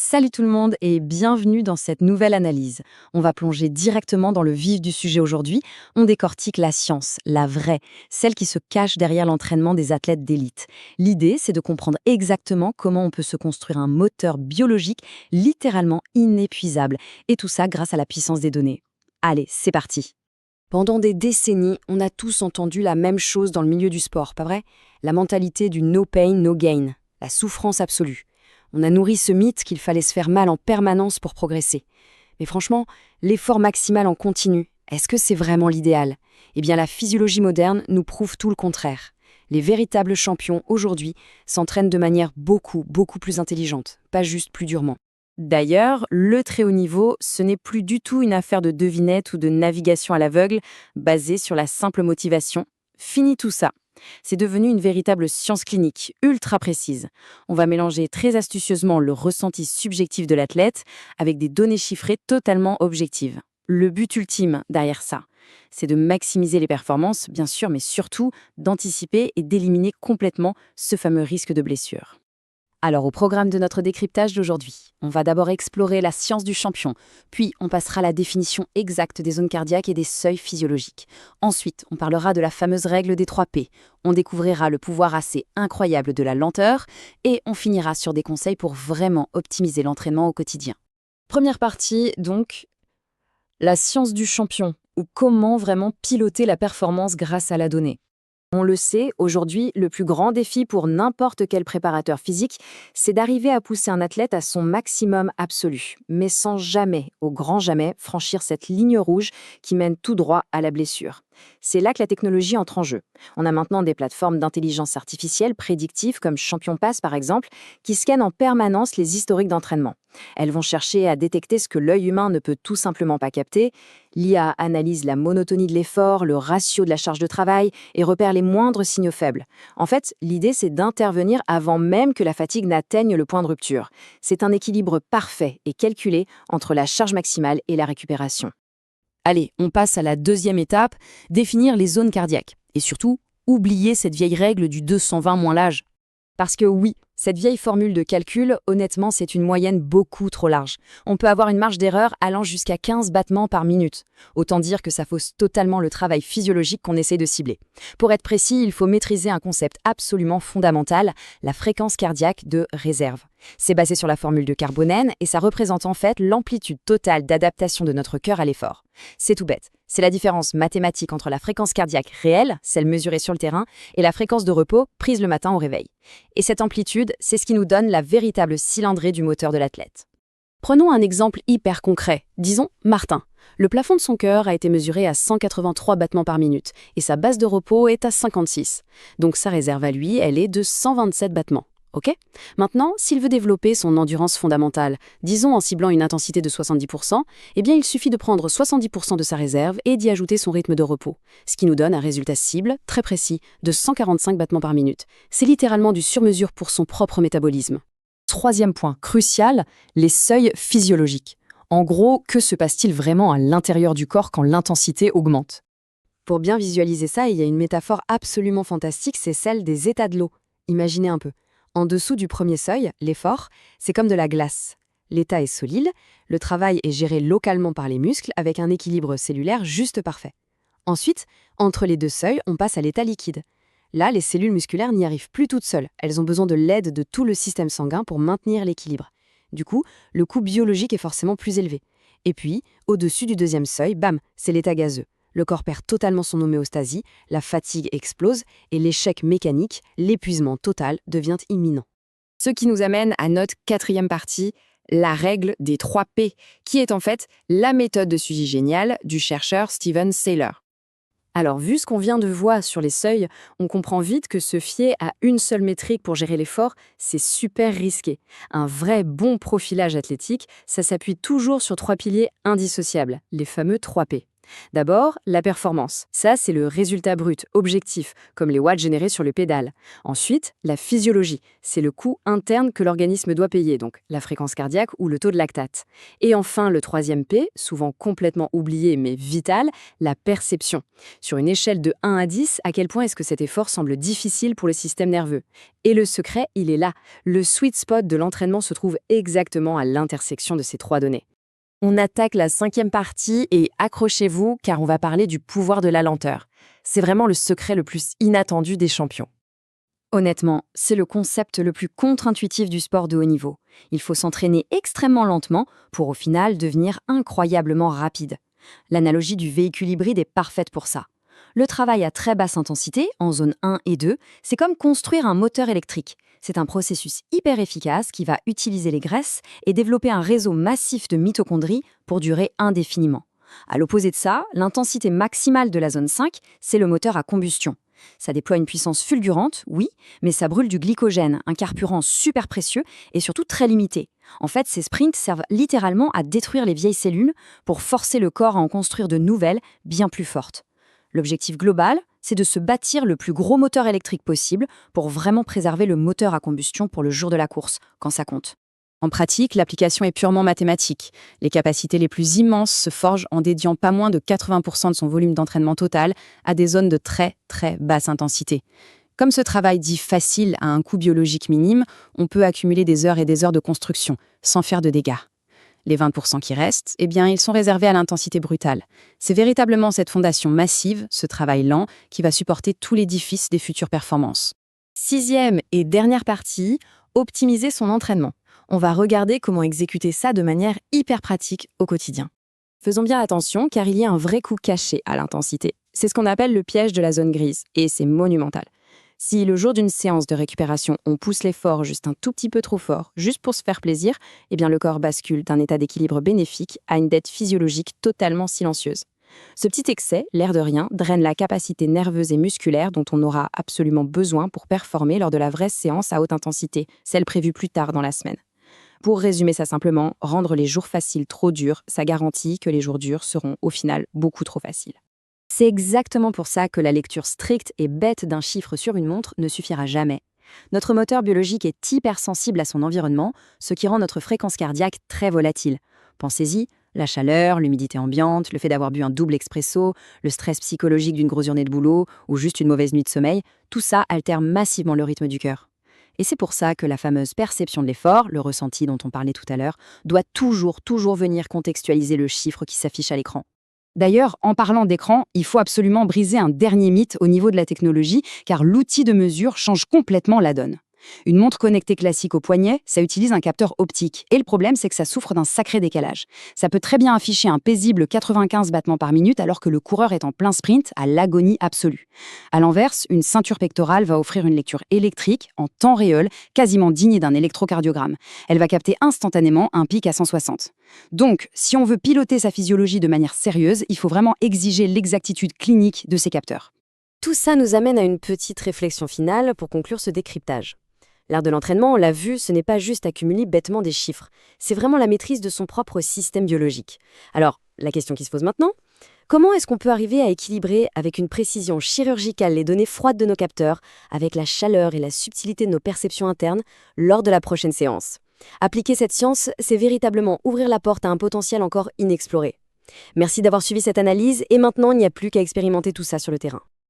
Salut tout le monde et bienvenue dans cette nouvelle analyse. On va plonger directement dans le vif du sujet aujourd'hui. On décortique la science, la vraie, celle qui se cache derrière l'entraînement des athlètes d'élite. L'idée, c'est de comprendre exactement comment on peut se construire un moteur biologique littéralement inépuisable. Et tout ça grâce à la puissance des données. Allez, c'est parti. Pendant des décennies, on a tous entendu la même chose dans le milieu du sport, pas vrai? La mentalité du no pain, no gain, la souffrance absolue. On a nourri ce mythe qu'il fallait se faire mal en permanence pour progresser. Mais franchement, l'effort maximal en continu, est-ce que c'est vraiment l'idéal? Eh bien, la physiologie moderne nous prouve tout le contraire. Les véritables champions, aujourd'hui, s'entraînent de manière beaucoup plus intelligente, pas juste plus durement. D'ailleurs, le très haut niveau, ce n'est plus du tout une affaire de devinette ou de navigation à l'aveugle, basée sur la simple motivation. Fini tout ça. C'est devenu une véritable science clinique, ultra précise. On va mélanger très astucieusement le ressenti subjectif de l'athlète avec des données chiffrées totalement objectives. Le but ultime derrière ça, c'est de maximiser les performances, bien sûr, mais surtout d'anticiper et d'éliminer complètement ce fameux risque de blessure. Alors, au programme de notre décryptage d'aujourd'hui, on va d'abord explorer la science du champion, puis on passera à la définition exacte des zones cardiaques et des seuils physiologiques. Ensuite, on parlera de la fameuse règle des 3 P, on découvrira le pouvoir assez incroyable de la lenteur, et on finira sur des conseils pour vraiment optimiser l'entraînement au quotidien. Première partie, donc, la science du champion, ou comment vraiment piloter la performance grâce à la donnée. On le sait, aujourd'hui, le plus grand défi pour n'importe quel préparateur physique, c'est d'arriver à pousser un athlète à son maximum absolu, mais sans jamais, au grand jamais, franchir cette ligne rouge qui mène tout droit à la blessure. C'est là que la technologie entre en jeu. On a maintenant des plateformes d'intelligence artificielle prédictives comme ChampionPass par exemple, qui scannent en permanence les historiques d'entraînement. Elles vont chercher à détecter ce que l'œil humain ne peut tout simplement pas capter. L'IA analyse la monotonie de l'effort, le ratio de la charge de travail et repère les moindres signaux faibles. En fait, l'idée, c'est d'intervenir avant même que la fatigue n'atteigne le point de rupture. C'est un équilibre parfait et calculé entre la charge maximale et la récupération. Allez, on passe à la deuxième étape, définir les zones cardiaques. Et surtout, oublier cette vieille règle du 220 moins l'âge. Parce que oui, cette vieille formule de calcul, honnêtement, c'est une moyenne beaucoup trop large. On peut avoir une marge d'erreur allant jusqu'à 15 battements par minute. Autant dire que ça fausse totalement le travail physiologique qu'on essaie de cibler. Pour être précis, il faut maîtriser un concept absolument fondamental, la fréquence cardiaque de réserve. C'est basé sur la formule de Carbonène et ça représente en fait l'amplitude totale d'adaptation de notre cœur à l'effort. C'est tout bête. C'est la différence mathématique entre la fréquence cardiaque réelle, celle mesurée sur le terrain, et la fréquence de repos prise le matin au réveil. Et cette amplitude, c'est ce qui nous donne la véritable cylindrée du moteur de l'athlète. Prenons un exemple hyper concret. Disons Martin. Le plafond de son cœur a été mesuré à 183 battements par minute et sa base de repos est à 56. Donc sa réserve à lui, elle est de 127 battements. Ok ? Maintenant, s'il veut développer son endurance fondamentale, disons en ciblant une intensité de 70%, eh bien il suffit de prendre 70% de sa réserve et d'y ajouter son rythme de repos, ce qui nous donne un résultat cible, très précis, de 145 battements par minute. C'est littéralement du sur-mesure pour son propre métabolisme. Troisième point crucial, les seuils physiologiques. En gros, que se passe-t-il vraiment à l'intérieur du corps quand l'intensité augmente ? Pour bien visualiser ça, il y a une métaphore absolument fantastique, c'est celle des états de l'eau. Imaginez un peu. En dessous du premier seuil, l'effort, c'est comme de la glace. L'état est solide, le travail est géré localement par les muscles avec un équilibre cellulaire juste parfait. Ensuite, entre les deux seuils, on passe à l'état liquide. Là, les cellules musculaires n'y arrivent plus toutes seules. Elles ont besoin de l'aide de tout le système sanguin pour maintenir l'équilibre. Du coup, le coût biologique est forcément plus élevé. Et puis, au-dessus du deuxième seuil, bam, c'est l'état gazeux. Le corps perd totalement son homéostasie, la fatigue explose et l'échec mécanique, l'épuisement total devient imminent. Ce qui nous amène à notre quatrième partie, la règle des 3 P, qui est en fait la méthode de suivi génial du chercheur Steven Seiler. Alors, vu ce qu'on vient de voir sur les seuils, on comprend vite que se fier à une seule métrique pour gérer l'effort, c'est super risqué. Un vrai bon profilage athlétique, ça s'appuie toujours sur 3 piliers indissociables, les fameux 3 P. D'abord, la performance. Ça, c'est le résultat brut, objectif, comme les watts générés sur le pédale. Ensuite, la physiologie. C'est le coût interne que l'organisme doit payer, donc la fréquence cardiaque ou le taux de lactate. Et enfin, le troisième P, souvent complètement oublié mais vital, la perception. Sur une échelle de 1 à 10, à quel point est-ce que cet effort semble difficile pour le système nerveux? Et le secret, il est là. Le sweet spot de l'entraînement se trouve exactement à l'intersection de ces trois données. On attaque la 5e partie et accrochez-vous car on va parler du pouvoir de la lenteur. C'est vraiment le secret le plus inattendu des champions. Honnêtement, c'est le concept le plus contre-intuitif du sport de haut niveau. Il faut s'entraîner extrêmement lentement pour au final devenir incroyablement rapide. L'analogie du véhicule hybride est parfaite pour ça. Le travail à très basse intensité, en zone 1 et 2, c'est comme construire un moteur électrique. C'est un processus hyper efficace qui va utiliser les graisses et développer un réseau massif de mitochondries pour durer indéfiniment. À l'opposé de ça, l'intensité maximale de la zone 5, c'est le moteur à combustion. Ça déploie une puissance fulgurante, oui, mais ça brûle du glycogène, un carburant super précieux et surtout très limité. En fait, ces sprints servent littéralement à détruire les vieilles cellules pour forcer le corps à en construire de nouvelles, bien plus fortes. L'objectif global, c'est de se bâtir le plus gros moteur électrique possible pour vraiment préserver le moteur à combustion pour le jour de la course, quand ça compte. En pratique, l'application est purement mathématique. Les capacités les plus immenses se forgent en dédiant pas moins de 80% de son volume d'entraînement total à des zones de très, très basse intensité. Comme ce travail dit facile à un coût biologique minime, on peut accumuler des heures et des heures de construction, sans faire de dégâts. Les 20% qui restent, eh bien, ils sont réservés à l'intensité brutale. C'est véritablement cette fondation massive, ce travail lent, qui va supporter tout l'édifice des futures performances. 6e et dernière partie, optimiser son entraînement. On va regarder comment exécuter ça de manière hyper pratique au quotidien. Faisons bien attention car il y a un vrai coût caché à l'intensité. C'est ce qu'on appelle le piège de la zone grise, et c'est monumental. Si le jour d'une séance de récupération, on pousse l'effort juste un tout petit peu trop fort, juste pour se faire plaisir, eh bien le corps bascule d'un état d'équilibre bénéfique à une dette physiologique totalement silencieuse. Ce petit excès, l'air de rien, draine la capacité nerveuse et musculaire dont on aura absolument besoin pour performer lors de la vraie séance à haute intensité, celle prévue plus tard dans la semaine. Pour résumer ça simplement, rendre les jours faciles trop durs, ça garantit que les jours durs seront au final beaucoup trop faciles. C'est exactement pour ça que la lecture stricte et bête d'un chiffre sur une montre ne suffira jamais. Notre moteur biologique est hypersensible à son environnement, ce qui rend notre fréquence cardiaque très volatile. Pensez-y, la chaleur, l'humidité ambiante, le fait d'avoir bu un double expresso, le stress psychologique d'une grosse journée de boulot ou juste une mauvaise nuit de sommeil, tout ça altère massivement le rythme du cœur. Et c'est pour ça que la fameuse perception de l'effort, le ressenti dont on parlait tout à l'heure, doit toujours venir contextualiser le chiffre qui s'affiche à l'écran. D'ailleurs, en parlant d'écran, il faut absolument briser un dernier mythe au niveau de la technologie, car l'outil de mesure change complètement la donne. Une montre connectée classique au poignet, ça utilise un capteur optique. Et le problème, c'est que ça souffre d'un sacré décalage. Ça peut très bien afficher un paisible 95 battements par minute alors que le coureur est en plein sprint à l'agonie absolue. À l'inverse, une ceinture pectorale va offrir une lecture électrique en temps réel, quasiment digne d'un électrocardiogramme. Elle va capter instantanément un pic à 160. Donc, si on veut piloter sa physiologie de manière sérieuse, il faut vraiment exiger l'exactitude clinique de ces capteurs. Tout ça nous amène à une petite réflexion finale pour conclure ce décryptage. L'art de l'entraînement, on l'a vu, ce n'est pas juste accumuler bêtement des chiffres. C'est vraiment la maîtrise de son propre système biologique. Alors, la question qui se pose maintenant, comment est-ce qu'on peut arriver à équilibrer avec une précision chirurgicale les données froides de nos capteurs, avec la chaleur et la subtilité de nos perceptions internes, lors de la prochaine séance? Appliquer cette science, c'est véritablement ouvrir la porte à un potentiel encore inexploré. Merci d'avoir suivi cette analyse, et maintenant, il n'y a plus qu'à expérimenter tout ça sur le terrain.